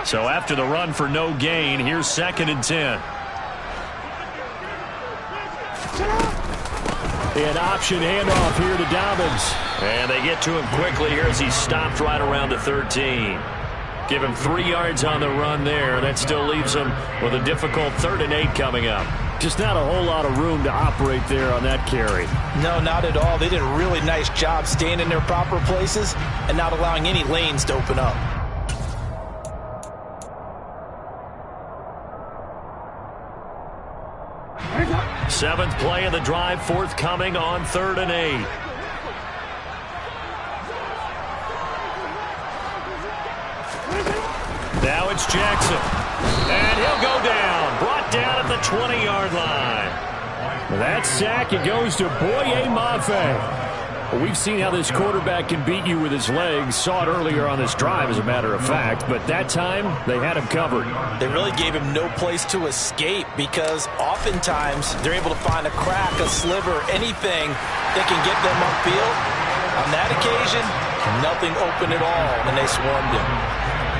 So after the run for no gain, here's 2nd and 10. An option handoff here to Dobbins. And they get to him quickly here as he's stopped right around the 13. Give him 3 yards on the run there. That still leaves him with a difficult 3rd and 8 coming up. Just not a whole lot of room to operate there on that carry. No, not at all. They did a really nice job staying in their proper places and not allowing any lanes to open up. Seventh play of the drive forthcoming on 3rd and 8. Now it's Jackson. And he'll go down. Brought down at the 20-yard line. With that sack, it goes to Boye Mafe. Well, we've seen how this quarterback can beat you with his legs. Saw it earlier on this drive, as a matter of fact. But that time, they had him covered. They really gave him no place to escape because oftentimes they're able to find a crack, a sliver, anything that can get them upfield. On that occasion, nothing open at all, and they swarmed him.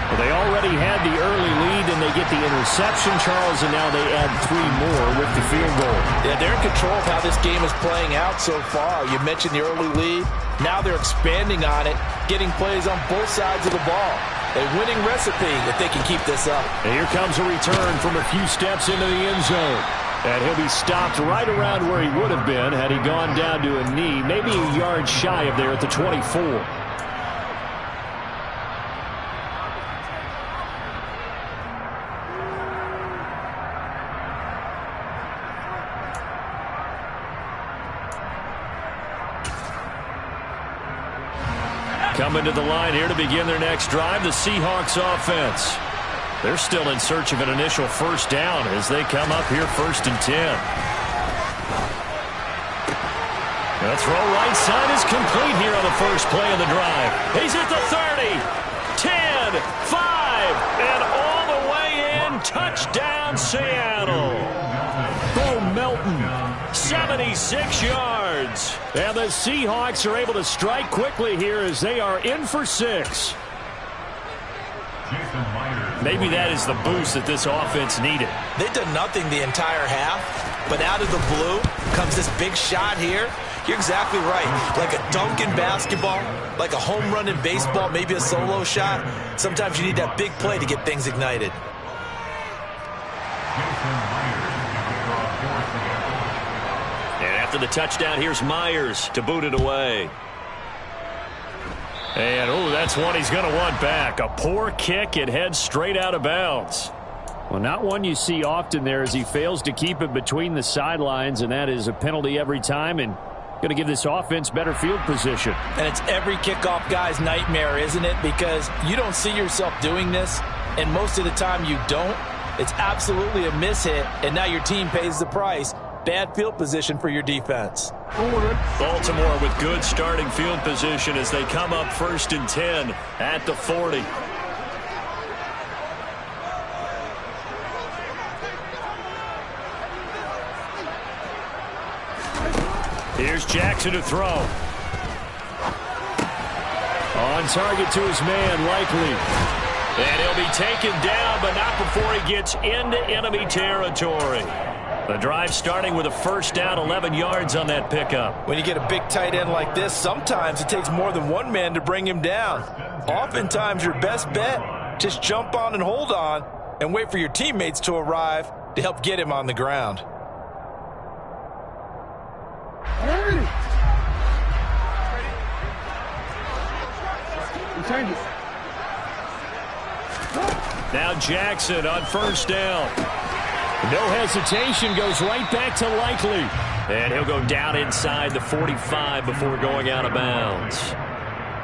Well, they already had the early lead, and they get the interception, Charles, and now they add 3 more with the field goal. Yeah, they're in control of how this game is playing out so far. You mentioned the early lead. Now they're expanding on it, getting plays on both sides of the ball. A winning recipe if they can keep this up. And here comes a return from a few steps into the end zone. And he'll be stopped right around where he would have been had he gone down to a knee, maybe a yard shy of there at the 24. Coming to the line here to begin their next drive, the Seahawks offense. They're still in search of an initial first down as they come up here 1st and 10. The throw right side is complete here on the first play of the drive. He's at the 30, 10, 5, and all the way in. Touchdown, Seattle. Bo Melton, 76 yards. And the Seahawks are able to strike quickly here as they are in for 6. Maybe that is the boost that this offense needed. They've done nothing the entire half, but out of the blue comes this big shot here. You're exactly right. Like a dunk in basketball, like a home run in baseball, maybe a solo shot. Sometimes you need that big play to get things ignited. And after the touchdown, here's Myers to boot it away. And, oh, that's one he's going to want back. A poor kick. It heads straight out of bounds. Well, not one you see often there as he fails to keep it between the sidelines, and that is a penalty every time and going to give this offense better field position. And it's every kickoff guy's nightmare, isn't it? Because you don't see yourself doing this, and most of the time you don't. It's absolutely a mishit, and now your team pays the price. Bad field position for your defense. Baltimore with good starting field position as they come up 1st and 10 at the 40. Here's Jackson to throw. On target to his man, Likely. And he'll be taken down, but not before he gets into enemy territory. The drive starting with a first down, 11 yards on that pickup. When you get a big tight end like this, sometimes it takes more than one man to bring him down. Oftentimes, your best bet, just jump on and hold on and wait for your teammates to arrive to help get him on the ground. Now Jackson on first down. No hesitation, goes right back to Likely. And he'll go down inside the 45 before going out of bounds.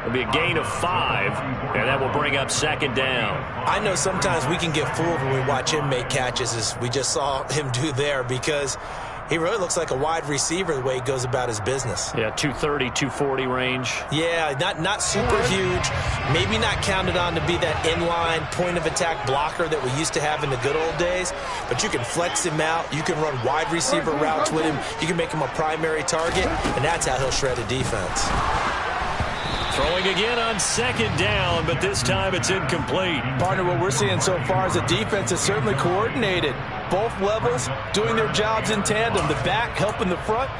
It'll be a gain of 5, and that will bring up 2nd down. I know sometimes we can get fooled when we watch him make catches, as we just saw him do there, because he really looks like a wide receiver the way he goes about his business. Yeah, 230, 240 range. Yeah, not super huge. Maybe not counted on to be that inline point-of-attack blocker that we used to have in the good old days. But you can flex him out. You can run wide receiver routes with him. You can make him a primary target, and that's how he'll shred a defense. Throwing again on second down, but this time it's incomplete. Partner, what we're seeing so far is the defense is certainly coordinated. Both levels doing their jobs in tandem. The back helping the front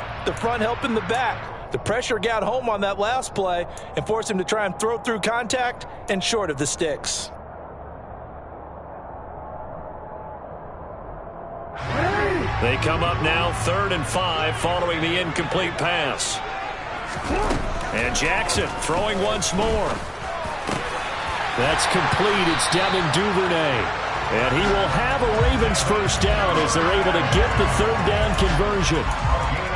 helping the back. The pressure got home on that last play and forced him to try and throw through contact and short of the sticks. They come up now 3rd and 5 following the incomplete pass. And Jackson throwing once more. That's complete. It's Devin Duvernay. And he will have a Ravens first down as they're able to get the 3rd down conversion.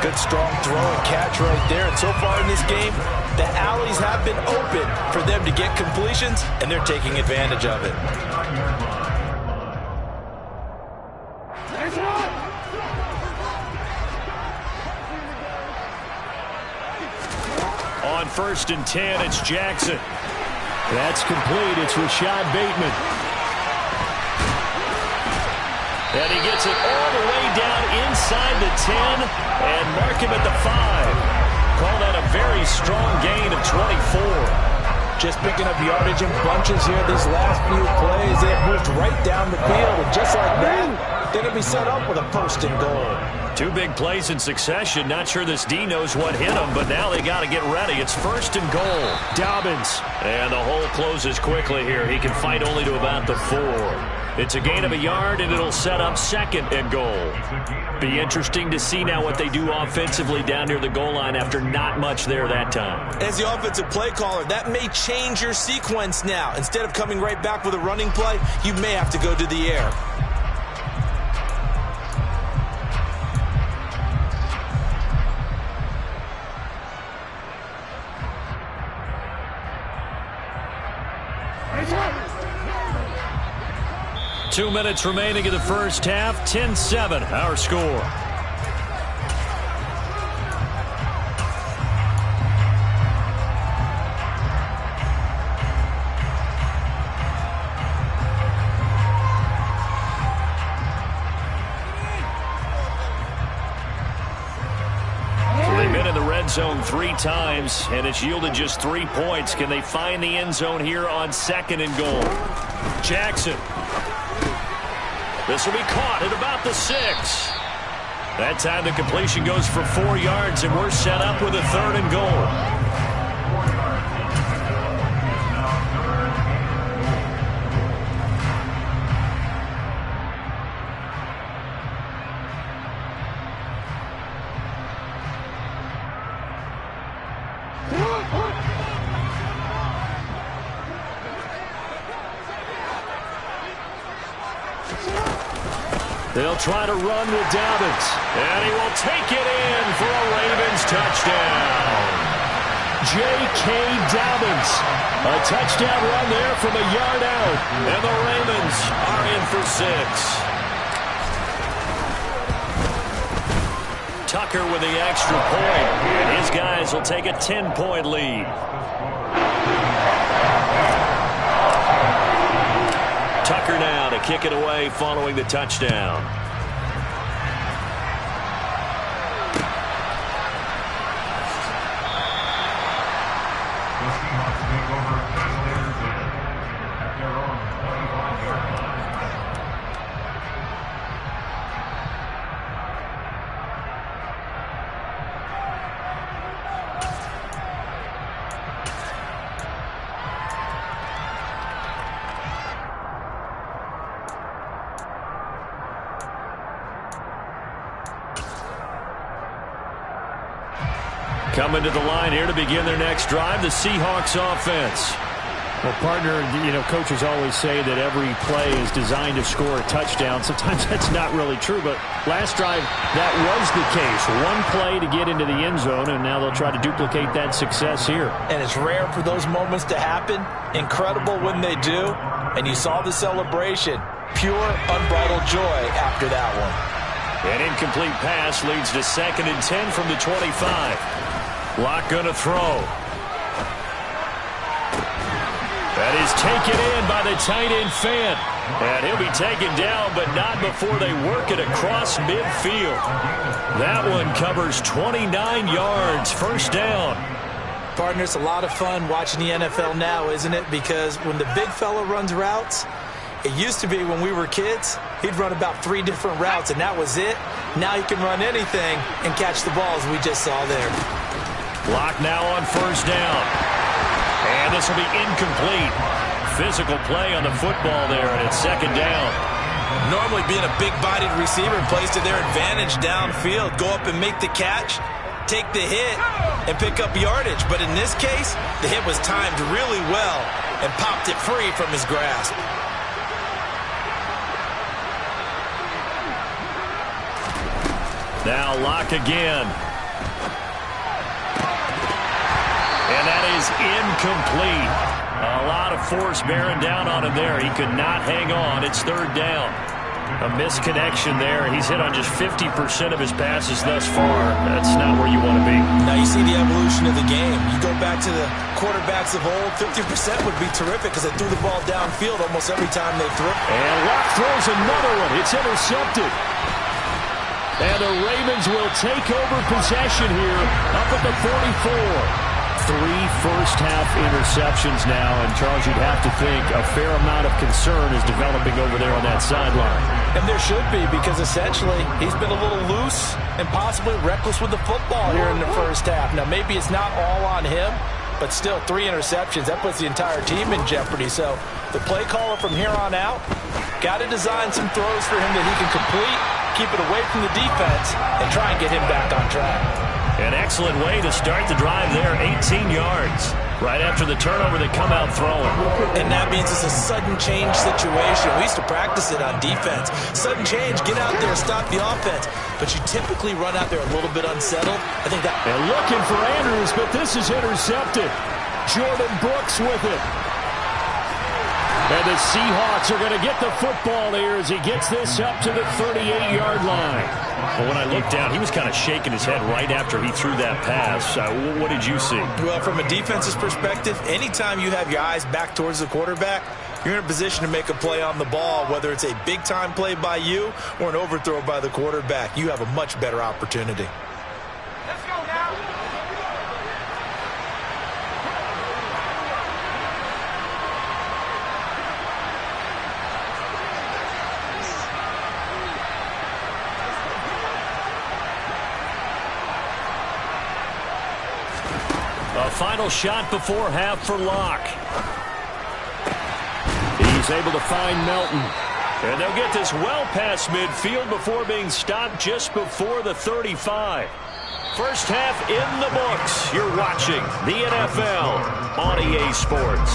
Good strong throw and catch right there. And so far in this game, the alleys have been open for them to get completions, and they're taking advantage of it. On 1st and 10, it's Jackson. That's complete. It's Rashad Bateman. And he gets it all the way down inside the 10 and mark him at the 5. Call that a very strong gain of 24. Just picking up yardage in bunches here these last few plays. They have moved right down the field, and just like that, they're going to be set up with a 1st and goal. 2 big plays in succession. Not sure this D knows what hit him, but now they got to get ready. It's 1st and goal. Dobbins. And the hole closes quickly here. He can fight only to about the 4. It's a gain of a yard, and it'll set up 2nd and goal. Be interesting to see now what they do offensively down near the goal line after not much there that time. As the offensive play caller, that may change your sequence now. Instead of coming right back with a running play, you may have to go to the air. Two minutes remaining in the first half. 10-7, our score. They've been in the red zone 3 times, and it's yielded just 3 points. Can they find the end zone here on 2nd and goal? Jackson. This will be caught at about the 6. That time the completion goes for 4 yards, and we're set up with a 3rd and goal. They'll try to run with Dobbins. And he will take it in for a Ravens touchdown. J.K. Dobbins. A touchdown run there from a yard out. And the Ravens are in for 6. Tucker with the extra point. And his guys will take a 10-point lead. Tucker now to kick it away following the touchdown. Coming to the line here to begin their next drive, the Seahawks offense. Well, partner, coaches always say that every play is designed to score a touchdown. Sometimes that's not really true, but last drive, that was the case. One play to get into the end zone, and now they'll try to duplicate that success here. And it's rare for those moments to happen. Incredible when they do. And you saw the celebration. Pure, unbridled joy after that one. An incomplete pass leads to 2nd and 10 from the 25. Lock going to throw. That is taken in by the tight end Fant. And he'll be taken down, but not before they work it across midfield. That one covers 29 yards. First down. Partner, it's a lot of fun watching the NFL now, isn't it? Because when the big fella runs routes, it used to be when we were kids, he'd run about 3 different routes, and that was it. Now he can run anything and catch the balls we just saw there. Lock now on first down. And this will be incomplete. Physical play on the football there, and it's second down. Normally being a big-bodied receiver plays to their advantage downfield. Go up and make the catch, take the hit, and pick up yardage. But in this case, the hit was timed really well and popped it free from his grasp. Now Lock again. And that is incomplete. A lot of force bearing down on him there. He could not hang on. It's third down. A misconnection there. He's hit on just 50% of his passes thus far. That's not where you want to be. Now you see the evolution of the game. You go back to the quarterbacks of old, 50% would be terrific because they threw the ball downfield almost every time they threw. And Lock throws another one. It's intercepted. And the Ravens will take over possession here up at the 44. 3 first-half interceptions now, and Charles, you'd have to think a fair amount of concern is developing over there on that sideline. And there should be, because essentially he's been a little loose and possibly reckless with the football here in the first half. Now, maybe it's not all on him, but still 3 interceptions. That puts the entire team in jeopardy. So the play caller from here on out got to design some throws for him that he can complete, keep it away from the defense, and try and get him back on track. An excellent way to start the drive there, 18 yards. Right after the turnover, they come out throwing. And that means it's a sudden change situation. We used to practice it on defense. Sudden change, get out there, stop the offense. But you typically run out there a little bit unsettled. I think that... And looking for Andrews, but this is intercepted. Jordan Brooks with it. And the Seahawks are going to get the football here as he gets this up to the 38-yard line. Well, when I looked down, he was kind of shaking his head right after he threw that pass. What did you see? Well, from a defense's perspective, anytime you have your eyes back towards the quarterback, you're in a position to make a play on the ball, whether it's a big-time play by you or an overthrow by the quarterback. You have a much better opportunity. Let's go now. A final shot before half for Lock. He's able to find Melton. And they'll get this well past midfield before being stopped just before the 35. First half in the books. You're watching the NFL on EA Sports.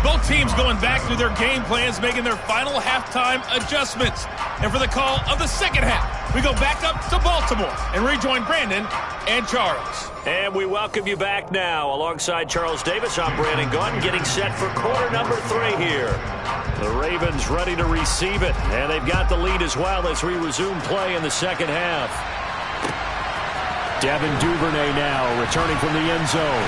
Both teams going back through their game plans, making their final halftime adjustments. And for the call of the second half, we go back up to Baltimore and rejoin Brandon and Charles. And we welcome you back now. Alongside Charles Davis, I'm Brandon Gunn, getting set for quarter number 3 here. The Ravens ready to receive it, and they've got the lead as well as we resume play in the second half. Devin Duvernay now returning from the end zone.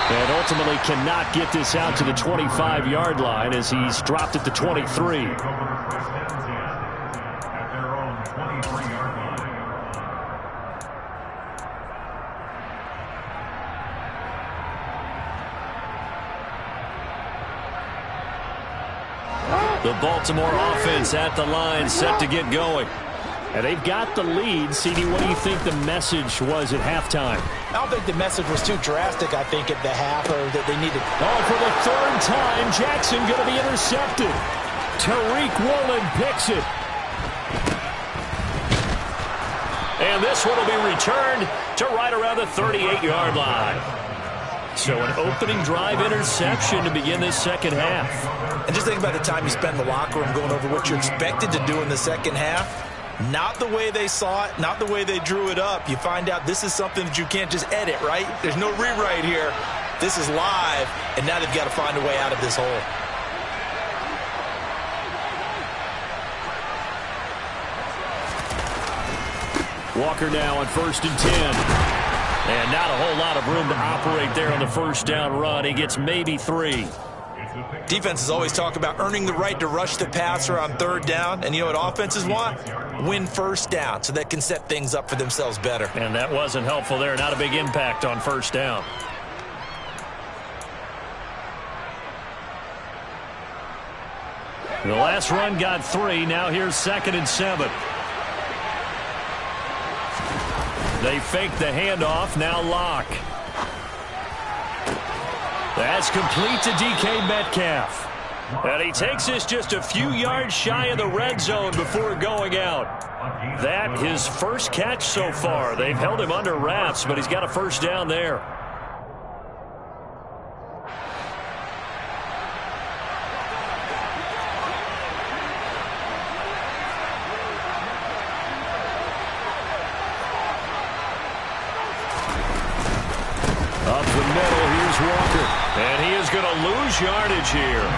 And ultimately cannot get this out to the 25-yard line as he's dropped at the 23. The Baltimore offense at the line, set to get going. And they've got the lead. CD, what do you think the message was at halftime? I don't think the message was too drastic, I think, at the half, or that they needed... Oh, for the 3rd time, Jackson going to be intercepted. Tariq Woolen picks it. And this one will be returned to right around the 38-yard line. So an opening drive interception to begin this second half. And just think about the time you spend in the locker room going over what you expected to do in the second half. Not the way they saw it, not the way they drew it up. You find out this is something that you can't just edit, right? There's no rewrite here. This is live, and now they've got to find a way out of this hole. Walker now on 1st and 10. And not a whole lot of room to operate there on the first down run. He gets maybe 3. Defenses always talk about earning the right to rush the passer on 3rd down. And you know what offenses want? Win first down so they can set things up for themselves better. And that wasn't helpful there. Not a big impact on first down. The last run got 3. Now here's 2nd and 7. They fake the handoff. Now Locke. That's complete to DK Metcalf. And he takes this just a few yards shy of the red zone before going out. That his first catch so far. They've held him under wraps, but he's got a first down there. Up the middle, here's Walker. And he is going to lose yardage here.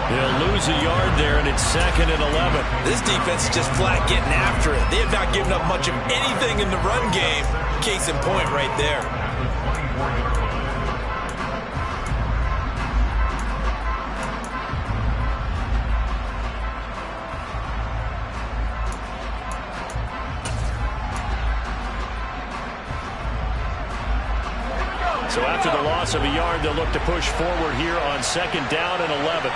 He'll lose a yard there, and it's 2nd and 11. This defense is just flat getting after it. They have not given up much of anything in the run game. Case in point right there. So after the loss of a yard, they'll look to push forward here on 2nd down and 11.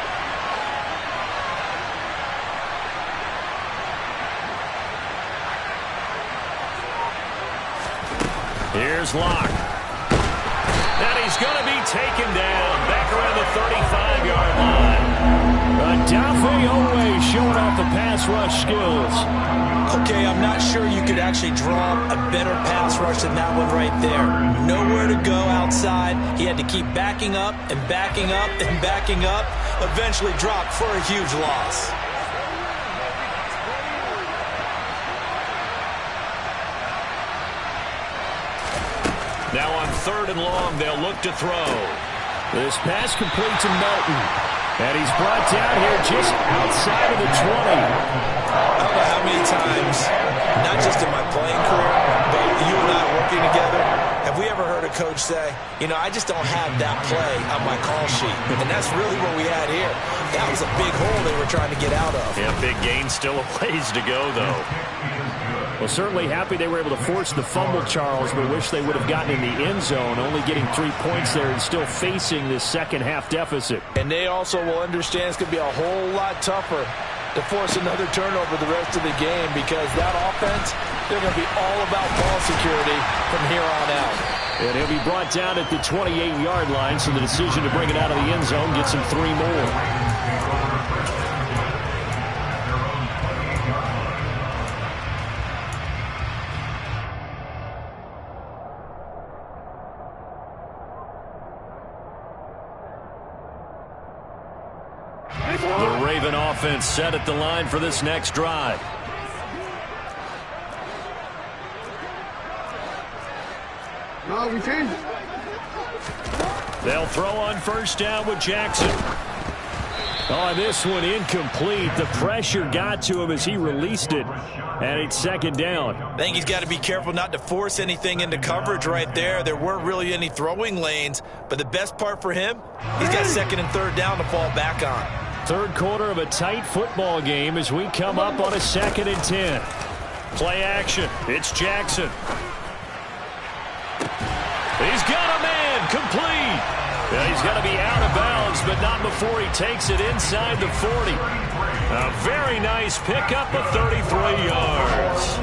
Here's Locke. And he's going to be taken down back around the 35-yard line. Dafe always showing off the pass rush skills. Okay, I'm not sure you could actually draw a better pass rush than that one right there. Nowhere to go outside. He had to keep backing up and backing up and backing up. Eventually dropped for a huge loss. Now on 3rd and long, they'll look to throw. This pass complete to Melton. And he's brought down here just outside of the 20. I don't know how many times, not just in my playing career, but you and I working together, have we ever heard a coach say, you know, I just don't have that play on my call sheet. And that's really what we had here. That was a big hole they were trying to get out of. Yeah, big gain, still a ways to go, though. Well, certainly happy they were able to force the fumble, Charles, but wish they would have gotten in the end zone, only getting 3 points there and still facing this second-half deficit. And they also will understand it's going to be a whole lot tougher to force another turnover the rest of the game because that offense, they're going to be all about ball security from here on out. And he'll be brought down at the 28-yard line, so the decision to bring it out of the end zone gets him 3 more. The Raven offense set at the line for this next drive. No, we changed it. They'll throw on 1st down with Jackson. Oh, this one incomplete. The pressure got to him as he released it, and it's 2nd down. I think he's got to be careful not to force anything into coverage right there. There weren't really any throwing lanes, but the best part for him, he's got 2nd and 3rd down to fall back on. 3rd quarter of a tight football game as we come up on a 2nd and 10. Play action. It's Jackson. He's got a man complete. Yeah, he's got to be out of bounds, but not before he takes it inside the 40. A very nice pickup of 33 yards.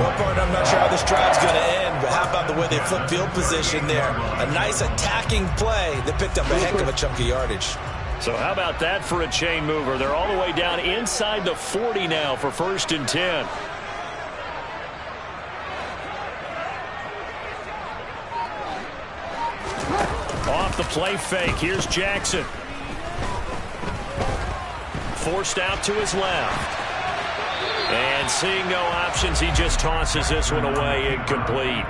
Well, partner, I'm not sure how this drive's going to end, but how about the way they flip field position there? A nice attacking play that picked up a heck of a chunk of yardage. So how about that for a chain mover? They're all the way down inside the 40 now for 1st and 10. Off the play fake. Here's Jackson. Forced out to his left. And seeing no options, he just tosses this one away, incomplete.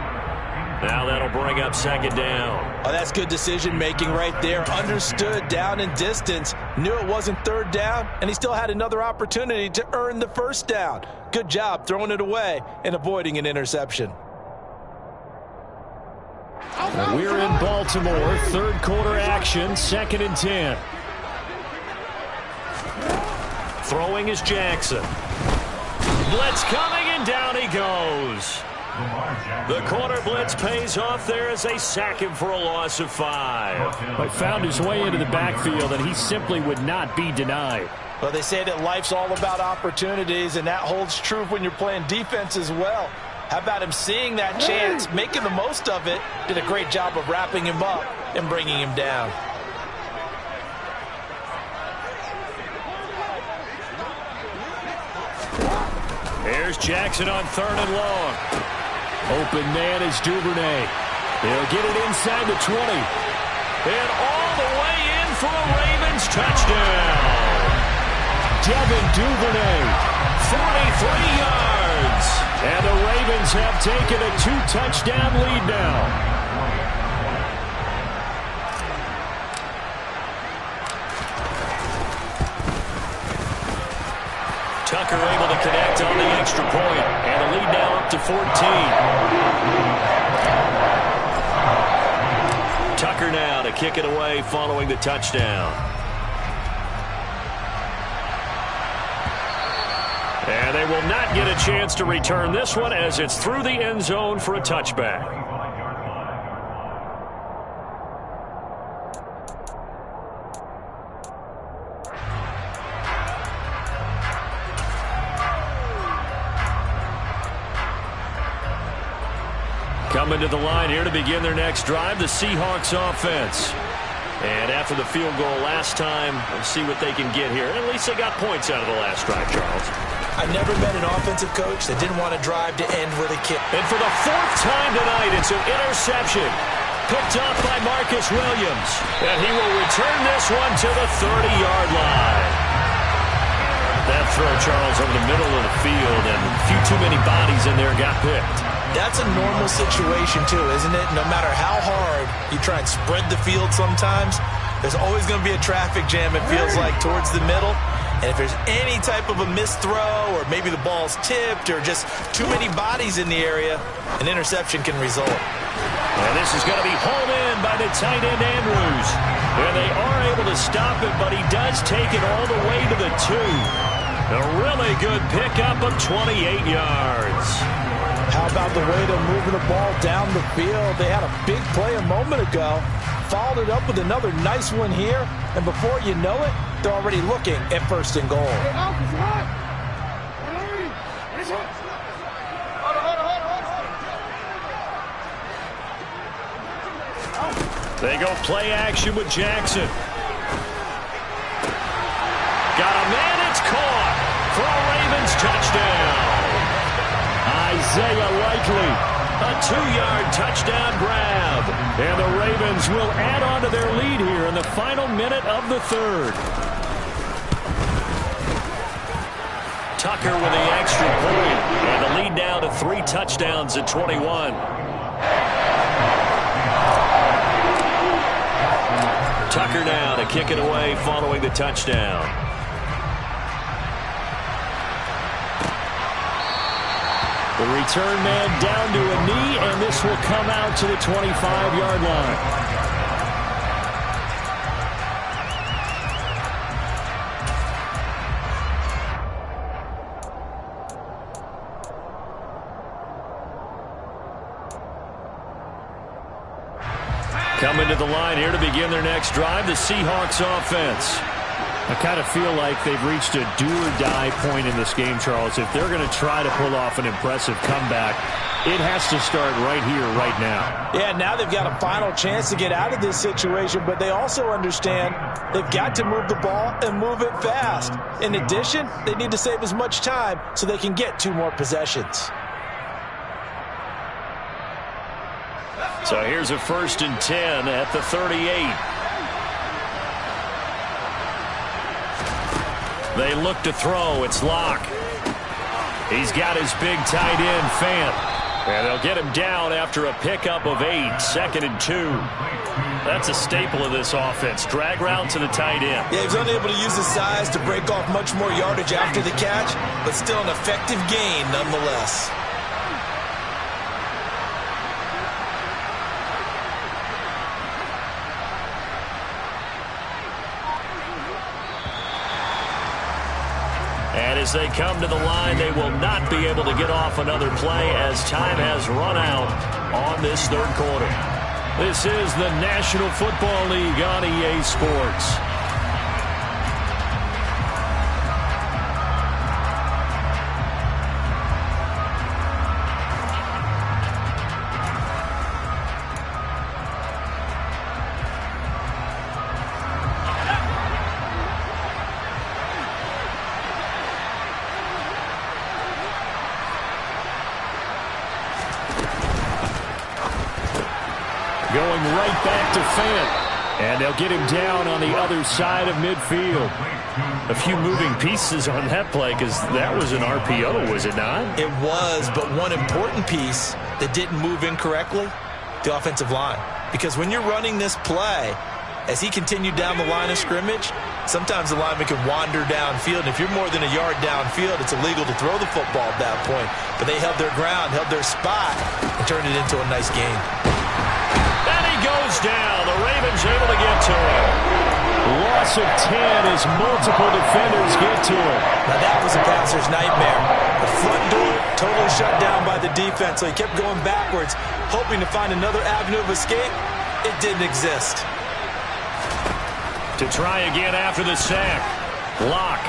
Now that'll bring up 2nd down. Oh, that's good decision-making right there. Understood down and distance. Knew it wasn't 3rd down, and he still had another opportunity to earn the 1st down. Good job throwing it away and avoiding an interception. We're in Baltimore. 3rd quarter action, 2nd and 10. Throwing is Jackson. Blitz coming, and down he goes. The corner blitz pays off there as they sack him for a loss of 5. But found his way into the backfield, and he simply would not be denied. Well, they say that life's all about opportunities, and that holds true when you're playing defense as well. How about him seeing that chance, making the most of it, did a great job of wrapping him up and bringing him down. Here's Jackson on 3rd and long. Open man is Duvernay. He'll get it inside the 20. And all the way in for a Ravens touchdown. Devin Duvernay, 43 yards. And the Ravens have taken a 2-touchdown lead now. Tucker able to connect on the extra point. And the lead now up to 14. Tucker now to kick it away following the touchdown. And they will not get a chance to return this one as it's through the end zone for a touchback. Coming to the line here to begin their next drive, the Seahawks offense. And after the field goal last time, we'll see what they can get here. At least they got points out of the last drive, Charles. I've never met an offensive coach that didn't want to drive to end with a kick. And for the 4th time tonight, it's an interception. Picked off by Marcus Williams. And he will return this one to the 30-yard line. That throw, Charles, over the middle of the field, and a few too many bodies in there got picked. That's a normal situation, too, isn't it? No matter how hard you try and spread the field sometimes, there's always going to be a traffic jam, it feels like, towards the middle. And if there's any type of a missed throw or maybe the ball's tipped or just too many bodies in the area, an interception can result. And this is going to be hauled in by the tight end Andrews. And they are able to stop it, but he does take it all the way to the 2. A really good pickup of 28 yards. How about the way they're moving the ball down the field? They had a big play a moment ago, followed it up with another nice one here, and before you know it, they're already looking at 1st and goal. They go play action with Jackson. Got a man, it's caught for a Ravens touchdown. Isaiah Likely, a 2-yard touchdown grab. And the Ravens will add on to their lead here in the final minute of the 3rd. Tucker with the extra point. And the lead now to 3 touchdowns at 21. Tucker now to kick it away following the touchdown. The return man down to a knee, and this will come out to the 25-yard line. Coming to the line here to begin their next drive, the Seahawks offense. I kind of feel like they've reached a do-or-die point in this game, Charles. If they're going to try to pull off an impressive comeback, it has to start right here, right now. Yeah, now they've got a final chance to get out of this situation, but they also understand they've got to move the ball and move it fast. In addition, they need to save as much time so they can get 2 more possessions. So here's a 1st and 10 at the 38. They look to throw. It's Locke. He's got his big tight end, Fant. And they'll get him down after a pickup of 8, 2nd and 2. That's a staple of this offense. Drag route to the tight end. Yeah, he was unable to use his size to break off much more yardage after the catch, but still an effective gain nonetheless. And as they come to the line, they will not be able to get off another play as time has run out on this 3rd quarter. This is the National Football League on EA Sports. Going right back to Fant. And they'll get him down on the other side of midfield. A few moving pieces on that play because that was an RPO, was it not? It was, but one important piece that didn't move incorrectly, the offensive line. Because when you're running this play, as he continued down the line of scrimmage, sometimes the lineman can wander downfield. And if you're more than a yard downfield, it's illegal to throw the football at that point. But they held their ground, held their spot, and turned it into a nice game. And he goes down. The Ravens able to get to him. Loss of 10 as multiple defenders get to him. Now that was a passer's nightmare. The front door totally shut down by the defense, so he kept going backwards, hoping to find another avenue of escape. It didn't exist. To try again after the sack. Block.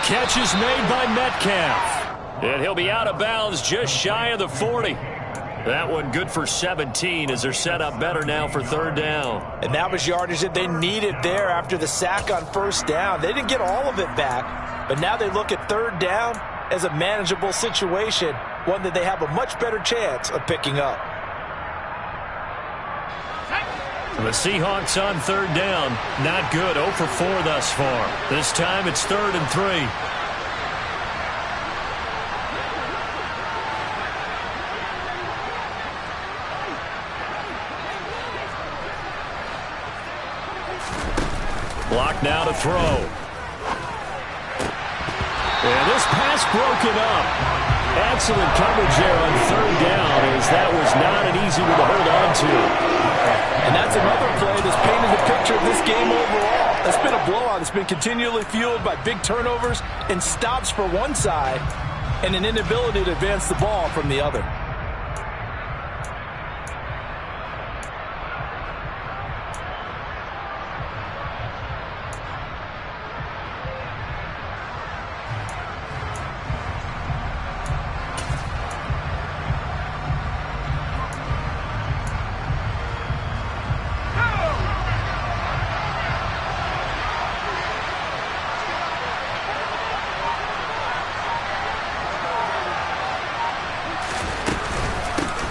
Catch is made by Metcalf. And he'll be out of bounds just shy of the 40. That one good for 17 as they're set up better now for third down. And that was yardage that they needed there after the sack on first down. They didn't get all of it back, but now they look at third down as a manageable situation, one that they have a much better chance of picking up. The Seahawks on third down. Not good. 0 for 4 thus far. This time it's 3rd and 3. Block now to throw. And this pass broken up. Excellent coverage there on third down, as that was not an easy one to hold on to. And that's another play that's painted the picture of this game overall. That's been a blowout. It's been continually fueled by big turnovers and stops for one side and an inability to advance the ball from the other.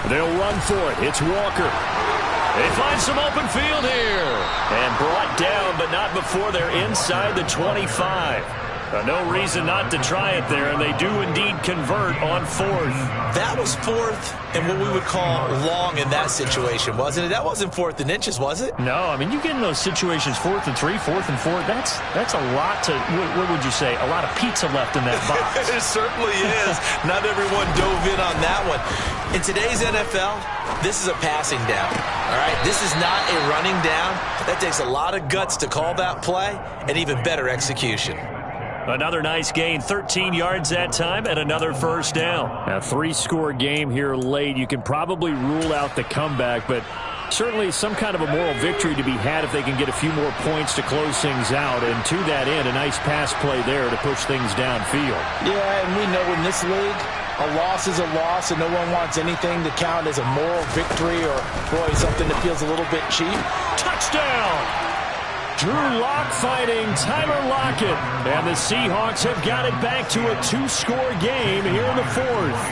They'll run for it. It's Walker. They find some open field here. And brought down, but not before they're inside the 25. No reason not to try it there, and they do indeed convert on 4th. That was 4th and what we would call long in that situation, wasn't it? That wasn't 4th and inches, was it? No, I mean, you get in those situations 4th and 3, 4th and 4. That's a lot to, what would you say, a lot of pizza left in that box. It certainly is. Not everyone dove in on that one. In today's NFL, this is a passing down. All right, this is not a running down. That takes a lot of guts to call that play and even better execution. Another nice gain, 13 yards that time, and another first down. A 3-score game here late. You can probably rule out the comeback, but certainly some kind of a moral victory to be had if they can get a few more points to close things out. And to that end, a nice pass play there to push things downfield. Yeah, and we know in this league, a loss is a loss, and no one wants anything to count as a moral victory or, boy, something that feels a little bit cheap. Touchdown! Drew Lock fighting Tyler Lockett. And the Seahawks have got it back to a 2-score game here in the 4th.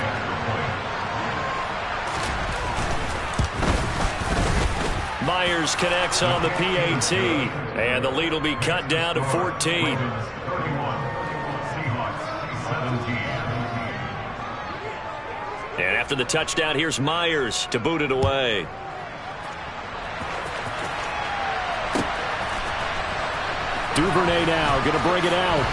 Myers connects on the PAT. And the lead will be cut down to 14. And after the touchdown, here's Myers to boot it away. Duvernay now going to bring it out.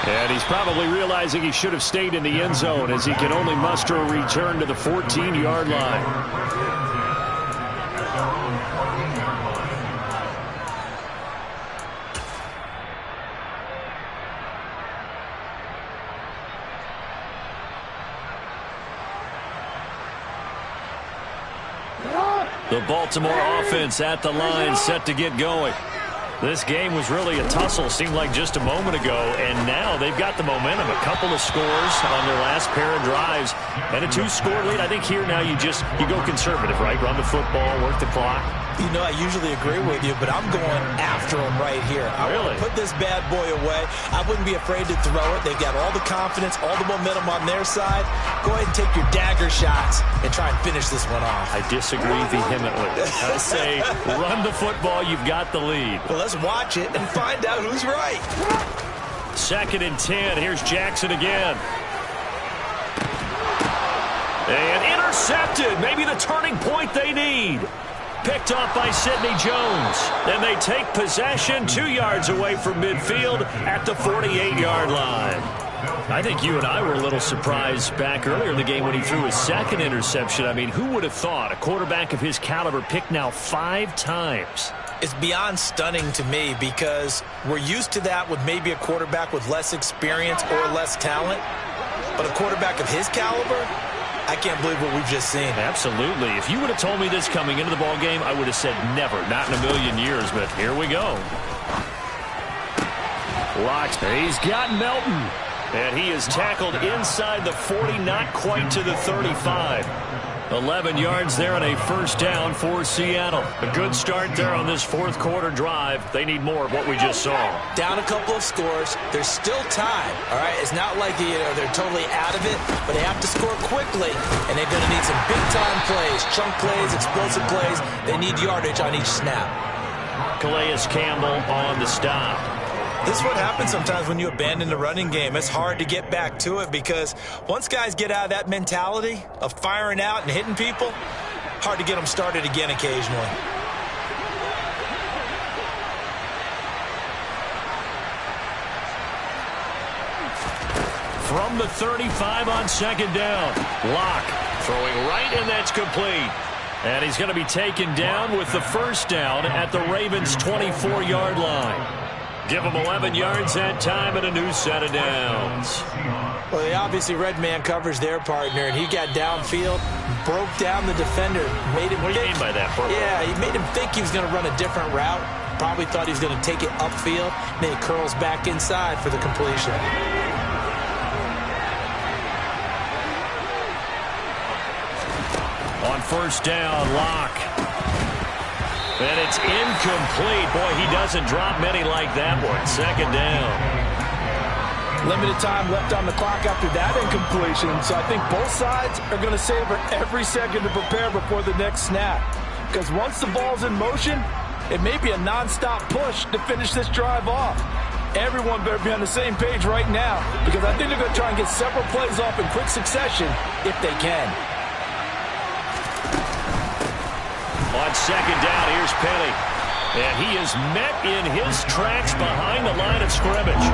And he's probably realizing he should have stayed in the end zone as he can only muster a return to the 14-yard line. The Baltimore offense at the line, set to get going. This game was really a tussle, seemed like just a moment ago, and now they've got the momentum. A couple of scores on their last pair of drives, and a 2-score lead. I think here now you go conservative, right? Run the football, work the clock. You know, I usually agree with you, but I'm going after him right here. I want to put this bad boy away. I wouldn't be afraid to throw it. They've got all the confidence, all the momentum on their side. Go ahead and take your dagger shots and try and finish this one off. I disagree vehemently. I say run the football. You've got the lead. Well, let's watch it and find out who's right. 2nd and 10. Here's Jackson again. And intercepted. Maybe the turning point they need. Picked off by Sidney Jones. Then they take possession 2 yards away from midfield at the 48-yard line. I think you and I were a little surprised back earlier in the game when he threw his 2nd interception. I mean, who would have thought a quarterback of his caliber picked now 5 times? It's beyond stunning to me because we're used to that with maybe a quarterback with less experience or less talent. But a quarterback of his caliber, I can't believe what we've just seen. Absolutely. If you would have told me this coming into the ball game, I would have said never, not in a million years, but here we go. Locked. He's got Melton. And he is tackled inside the 40, not quite to the 35. 11 yards there and a first down for Seattle. A good start there on this 4th quarter drive. They need more of what we just saw. Down a couple of scores. There's still time. All right, it's not like they're totally out of it, but they have to score quickly, and they're going to need some big-time plays, chunk plays, explosive plays. They need yardage on each snap. Calais Campbell on the stop. This is what happens sometimes when you abandon the running game. It's hard to get back to it because once guys get out of that mentality of firing out and hitting people, hard to get them started again occasionally. From the 35 on 2nd down. Locke throwing right, and that's complete. And he's going to be taken down with the first down at the Ravens' 24-yard line. Give him 11 yards that time and a new set of downs. Well, they obviously red man covers their partner, and he got downfield, broke down the defender, made him What do you mean by that, Bert? Yeah, he made him think he was going to run a different route. Probably thought he was going to take it upfield. Then he curls back inside for the completion. On first down, Locke. And it's incomplete. Boy, he doesn't drop many like that one. 2nd down. Limited time left on the clock after that incompletion. So I think both sides are going to savor every second to prepare before the next snap. Because once the ball's in motion, it may be a nonstop push to finish this drive off. Everyone better be on the same page right now, because I think they're going to try and get several plays off in quick succession if they can. On 2nd down, here's Penny. And he is met in his tracks behind the line of scrimmage.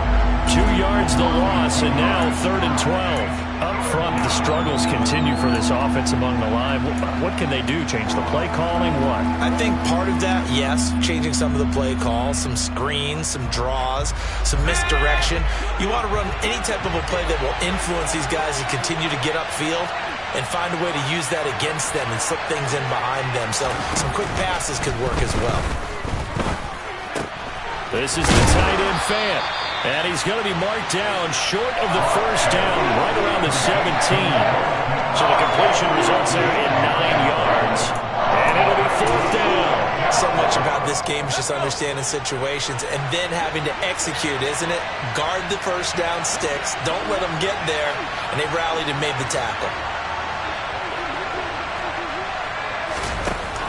2 yards the loss, and now 3rd and 12. Up front, the struggles continue for this offense among the line. What can they do? Change the play calling? What? I think part of that, yes, changing some of the play calls, some screens, some draws, some misdirection. You want to run any type of a play that will influence these guys to continue to get upfield and find a way to use that against them and slip things in behind them. So some quick passes could work as well. This is the tight end fan. And he's going to be marked down short of the first down, right around the 17. So the completion results there in 9 yards. And it'll be 4th down. So much about this game is just understanding situations and then having to execute, isn't it? Guard the first down sticks. Don't let them get there. And they rallied and made the tackle.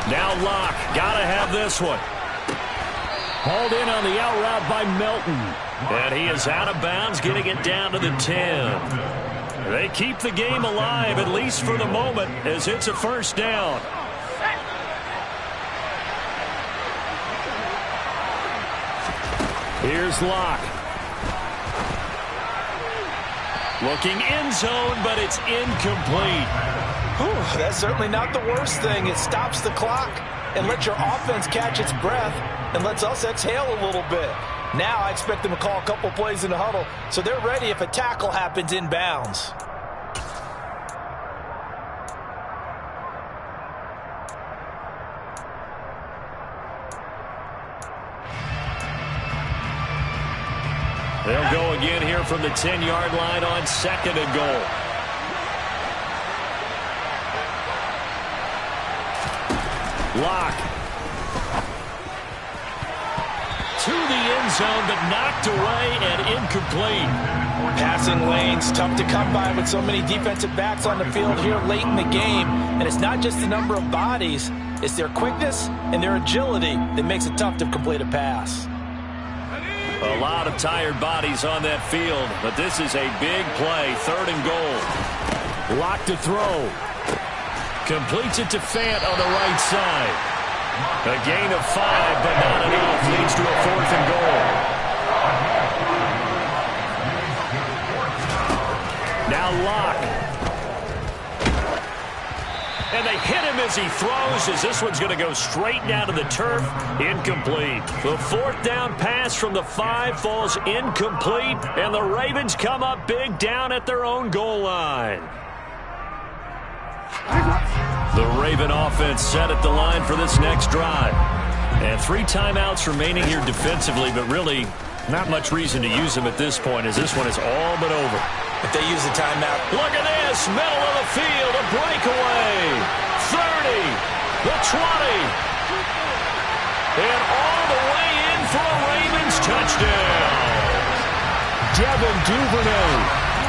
Now Locke, gotta have this one. Hauled in on the out route by Melton. And he is out of bounds, getting it down to the 10. They keep the game alive, at least for the moment, as it's a first down. Here's Locke. Looking end zone, but it's incomplete. Whew, that's certainly not the worst thing. It stops the clock and lets your offense catch its breath and lets us exhale a little bit. Now I expect them to call a couple plays in the huddle so they're ready if a tackle happens inbounds. They'll go again here from the 10-yard line on 2nd and goal. Locke end zone, but knocked away and incomplete. Passing lanes, tough to come by with so many defensive backs on the field here late in the game. And it's not just the number of bodies, it's their quickness and their agility that makes it tough to complete a pass. A lot of tired bodies on that field, but this is a big play, 3rd and goal. Lock to throw. Completes it to Fant on the right side. A gain of 5, but not enough. Leads to a 4th and goal. Now Locke. And they hit him as he throws, as this one's going to go straight down to the turf. Incomplete. The 4th down pass from the 5 falls incomplete, and the Ravens come up big down at their own goal line. The Raven offense set at the line for this next drive. And 3 timeouts remaining here defensively, but really not much reason to use them at this point, as this one is all but over. If they use a timeout. Look at this, middle of the field, a breakaway. 30, the 20. And all the way in for a Ravens touchdown. Devin Duvernay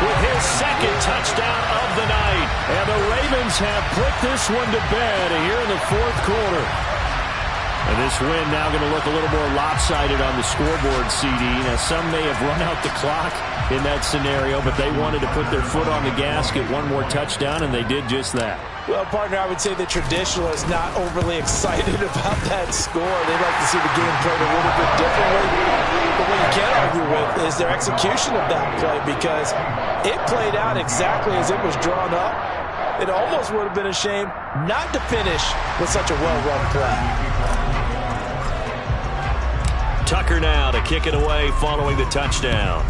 with his 2nd touchdown of the night. And the Ravens have put this one to bed here in the 4th quarter. And this win now going to look a little more lopsided on the scoreboard, CD. Now, some may have run out the clock in that scenario, but they wanted to put their foot on the gas, get one more touchdown, and they did just that. Well, partner, I would say the traditionalists not overly excited about that score. They'd like to see the game played a little bit differently. But what you can't argue with is their execution of that play, because it played out exactly as it was drawn up. It almost would have been a shame not to finish with such a well-run play. Tucker now to kick it away following the touchdown.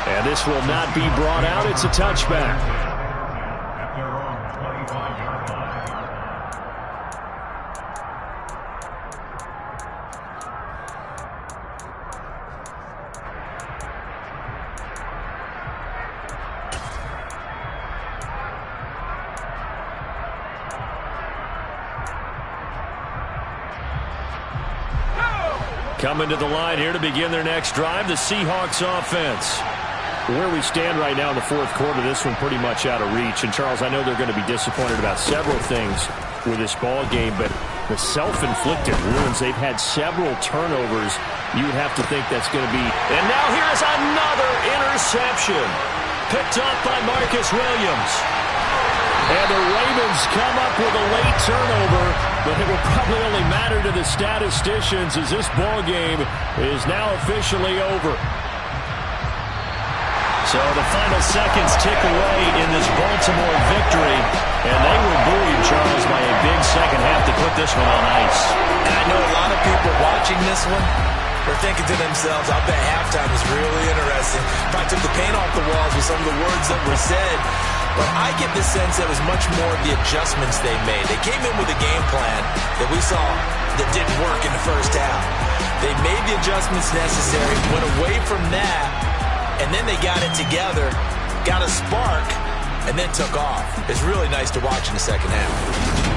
And this will not be brought out. It's a touchback. Coming to the line here to begin their next drive, the Seahawks offense. Where we stand right now in the 4th quarter, this one pretty much out of reach. And, Charles, I know they're going to be disappointed about several things with this ball game, but the self-inflicted ruins, they've had several turnovers. You would have to think that's going to be. And now here's another interception. Picked up by Marcus Williams. And the Ravens come up with a late turnover, but it will probably only matter to the statisticians as this ball game is now officially over. So the final seconds tick away in this Baltimore victory, and they were buoyed, Charles, by a big second half to put this one on ice. And I know a lot of people watching this one are thinking to themselves, I bet halftime was really interesting. Probably took the paint off the walls with some of the words that were said. But I get the sense that it was much more of the adjustments they made. They came in with a game plan that we saw that didn't work in the first half. They made the adjustments necessary, went away from that, and then they got it together, got a spark, and then took off. It's really nice to watch in the second half.